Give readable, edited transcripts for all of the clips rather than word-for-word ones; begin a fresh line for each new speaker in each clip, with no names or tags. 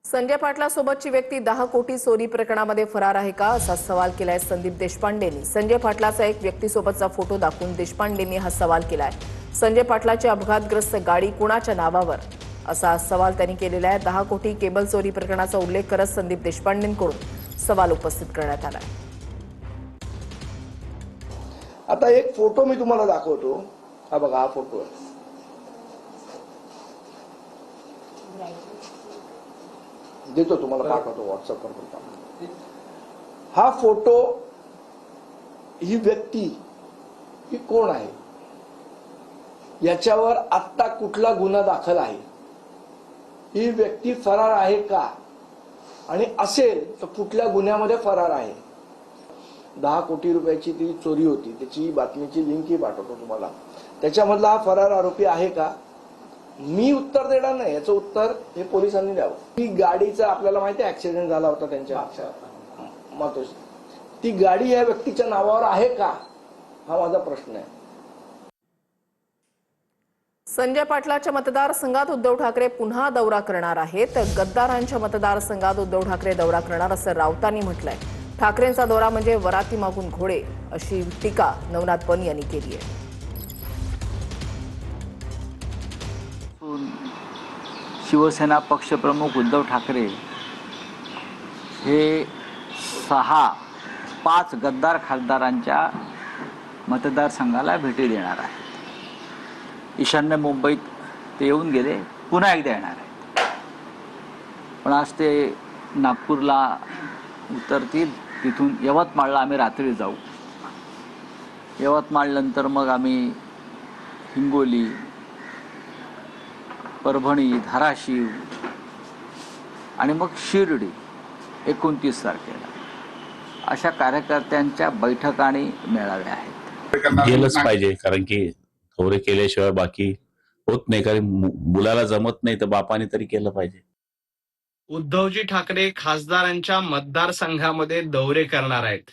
संजय पाटला सोबतची व्यक्ती 10 कोटी चोरी प्रकरणामध्ये फरार आहे का असा सवाल केलाय संदीप देशपांडेंनी। संजय पाटलाचा एक व्यक्तीसोबतचा फोटो दाखवून देशपांडेंनी हा सवाल केलाय। संजय पाटलाची अपघातग्रस्त गाडी कुणाच्या नावावर असा सवाल त्यांनी केलेला आहे। 10 कोटी केबल चोरी प्रकरणाचा उल्लेख करत संदीप देशपांडेंकडून सवाल उपस्थित करण्यात आला।
आता एक फोटो मी तुम्हाला दाखवतो। हा बघा, हा फोटो आहे। देतो तुम्हाला, पाठवतो व्हॉट्सअपवर करता। हा फोटो, ही व्यक्ती ही कोण आहे, याच्यावर आत्ता कुठला गुन्हा दाखल आहे, ही व्यक्ती फरार आहे का, आणि असेल तर कुठल्या गुन्ह्यामध्ये फरार आहे। 10 कोटी रुपयाची ती चोरी होती, त्याची बातमीची लिंकही पाठवतो तुम्हाला। त्याच्यामधला हा फरार आरोपी आहे का? मी उत्तर देणार नाही, याचं उत्तर हे पोलिसांनी द्यावं। ती गाडीचा आपल्याला माहिती आहे ऍक्सिडेंट झाला होता त्यांच्या मातोश्री, ती गाडी या व्यक्तीच्या नावावर आहे का, हा माझा प्रश्न आहे।
संजय पाटलाच्या मतदारसंघात उद्धव ठाकरे पुन्हा दौरा करणार आहेत। गद्दारांच्या मतदारसंघात उद्धव ठाकरे दौरा करणार असं राऊतांनी म्हटलंय। ठाकरेंचा दौरा म्हणजे वराती मागून घोडे अशी टीका नवनाथ पन यांनी केली आहे।
शिवसेना पक्षप्रमुख उद्धव ठाकरे हे 5 गद्दार खासदारांच्या मतदारसंघाला भेटी देणार आहेत। ईशान्य मुंबईत ते येऊन गेले, पुन्हा एकदा येणार आहेत। पण आज ते नागपूरला उतरतील, तिथून यवतमाळला आम्ही रात्री जाऊ। यवतमाळनंतर मग आम्ही हिंगोली, परभणी, धाराशिव आणि मग शिर्डी 29 तारखेला अशा कार्यकर्त्यांच्या बैठका आणि मेळावे आहेत।
गेलंच पाहिजे, कारण की दौरे केल्याशिवाय बाकी होत नाही। कारण मुलाला जमत नाही तर बापाने तरी केलं पाहिजे।
उद्धवजी ठाकरे खासदारांच्या मतदारसंघामध्ये दौरे करणार आहेत।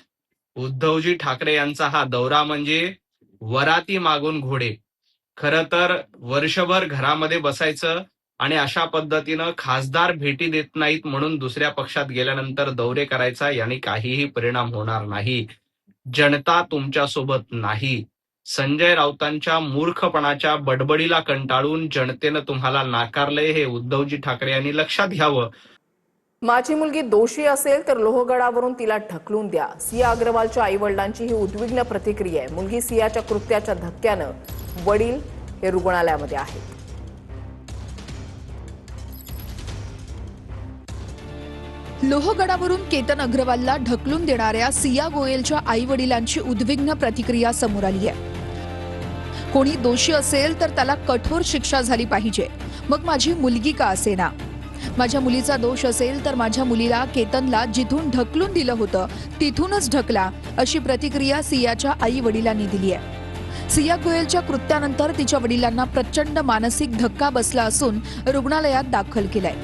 उद्धवजी ठाकरे यांचा हा दौरा म्हणजे वराती मागून घोडे। खरं तर वर्षभर घरामध्ये बसायचं आणि अशा पद्धतीनं खासदार भेटी देत नाहीत म्हणून दुसऱ्या पक्षात गेल्यानंतर दौरे करायचा, याने काहीही परिणाम होणार नाही। जनता तुमच्या सोबत नाही। संजय राऊतांच्या मूर्खपणाच्या बडबडीला कंटाळून जनतेनं तुम्हाला नाकारलंय, हे उद्धवजी ठाकरे यांनी लक्षात घ्यावं।
माझी मुलगी दोषी असेल तर लोहगडावरून तिला ढकलून द्या, सिया अग्रवालच्या आई वडिलांची ही उद्विग्न प्रतिक्रिया आहे। मुलगी सियाच्या कृत्याच्या धक्क्यानं वडील हे रुग्णालयामध्ये आहेत।
लोहगडावरून केतन अग्रवालला ढकलून देणाऱ्या सिया गोयलच्या आई वडिलांची उद्विग्न प्रतिक्रिया समोर आली आहे। कोणी दोषी असेल तर त्याला कठोर शिक्षा झाली पाहिजे, मग माझी मुलगी का असेना। माझ्या मुलीचा दोष असेल तर माझ्या मुलीला केतनला जिथून ढकलून दिलं होतं तिथूनच ढकला, अशी प्रतिक्रिया सियाच्या आई वडिलांनी दिली आहे। सिया गोयलच्या कृत्यानंतर तिच्या वडिलांना प्रचंड मानसिक धक्का बसला असून रुग्णालयात दाखल केलाय।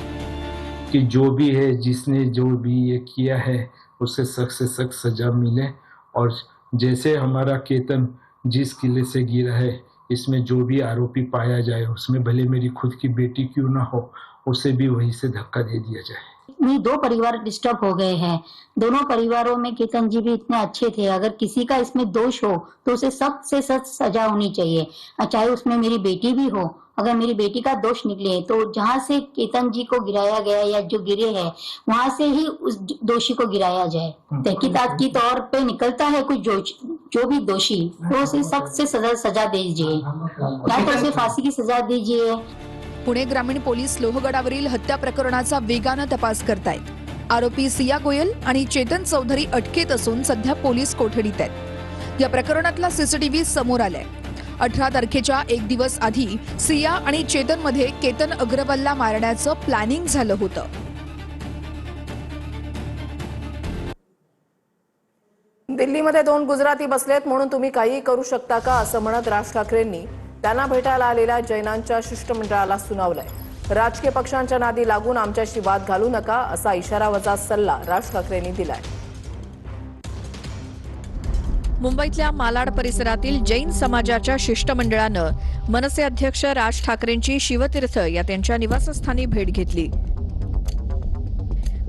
कि जो भी है, जिसने जो भी ये किया है, उसे सख्त से सख्त सजा मिले। और जैसे हमारा केतन जिस किले से गिरा है, इसमें जो भी आरोपी पाया जाए, उसमें भले मेरी खुद की बेटी क्यों ना हो, उसे भी वहीं से धक्का दे दिया जाए।
नहीं, 2 परिवार डिस्टर्ब हो गए हैं। दोनों परिवारों में केतन जी भी इतने अच्छे थे। अगर किसी का इसमें दोष हो तो उसे सख्त से सख्त सजा होनी चाहिए, चाहे उसमें मेरी बेटी भी हो। अगर मेरी बेटी का दोष निकले तो जहां से केतन जी को गिराया गया या जो गिरे हैं, वहां से ही उस दोषी को गिराया जाए। तहकीकात की तौर पे निकलता है कुछ जो भी दोषी, तो उसे सख्त से सजा दीजिए, या तो उसे फांसी की सजा दीजिए।
पुणे ग्रामीण पोलीस लोहगडावरील हत्या प्रकरणाचा वेगानं तपास करतायत। आरोपी सिया गोयल आणि चेतन चौधरी अटकेत असून सध्या पोलीस कोठडीत आहेत। या प्रकरणातला सीसीटीव्ही समोर आलाय। 18 तारखेच्या एक दिवस आधी सिया आणि चेतन मध्ये केतन अग्रवालला मारण्याचं प्लॅनिंग झालं होतं।
दिल्लीमध्ये 2 गुजराती बसलेत म्हणून तुम्ही काही करू शकता का, असं म्हणत राज ठाकरेंनी त्यांना भेटायला आलेल्या जैनांच्या शिष्टमंडळाला सुनावलंय। राजकीय पक्षांच्या नादी लागून आमच्याशी वाद घालू नका, असा इशारावजा सल्ला राज ठाकरेंनी दिलाय।
मुंबईतल्या मालाड परिसरातील जैन समाजाच्या शिष्टमंडळानं मनसे अध्यक्ष राज ठाकरेंची शिवतीर्थ या त्यांच्या निवासस्थानी भेट घेतली।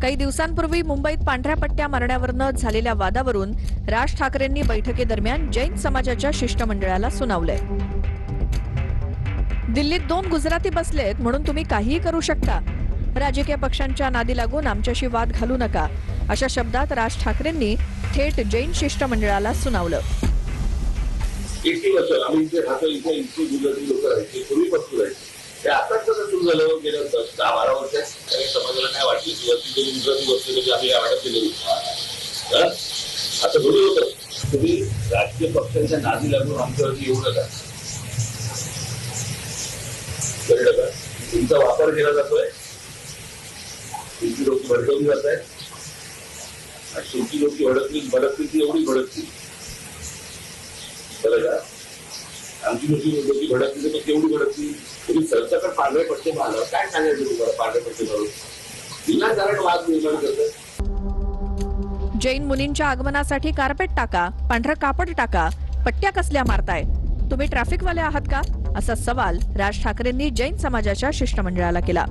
काही दिवसांपूर्वी मुंबईत पांढऱ्या पट्ट्या मारण्यावरनं झालेल्या वादावरून राज ठाकरेंनी बैठकीदरम्यान जैन समाजाच्या शिष्टमंडळाला सुनावलंय. दिल्लीत 2 गुजराती बसलेत म्हणून तुम्ही काहीही करू शकता. राजकीय पक्षांच्या नादी लागून आमच्याशी वाद घालू नका, अशा शब्दात राज ठाकरेंनी थेट जैन शिष्टमंडळाला सुनावलं.
80 वर्ष आम्ही इथे राहतो, इथे इतकी गुजराती लोक राहायचे, पूर्वीपासून राहायचे. ते आताच कसं सुरू झालं गेल्या 10-12 वर्षात काही समाजाला काय वाटलं की वरती गेली गुजराती बसले म्हणजे आम्ही वाटत केलं. असं बोलू होतं. तुम्ही राजकीय पक्षांच्या नादी लागून आमच्यावरती येऊ नका. कळलं का? तुमचा वापर केला जातोय, तुमची लोक भडकवली जात आहेत आणि तुमची लोक भडकतील ती एवढी भडकतील. बरं का? आमची लोक भडकली तर केवढी भडकतील. तुम्ही सरसकट पांढरे पट्टे मारलं, काय सांगायचं तुम्हाला पांढरे पट्टे मारून? विनाकारण वाद निर्माण करतात.
जैन मुलींच्या आगमनासाठी कार्पेट टाका, पांढरं कापड टाका, पट्ट्या कसल्या मारताय? तुम्ही ट्रॅफिकवाले आहात का, असा सवाल राज ठाकरेंनी जैन समाजाच्या शिष्टमंडळाला केला.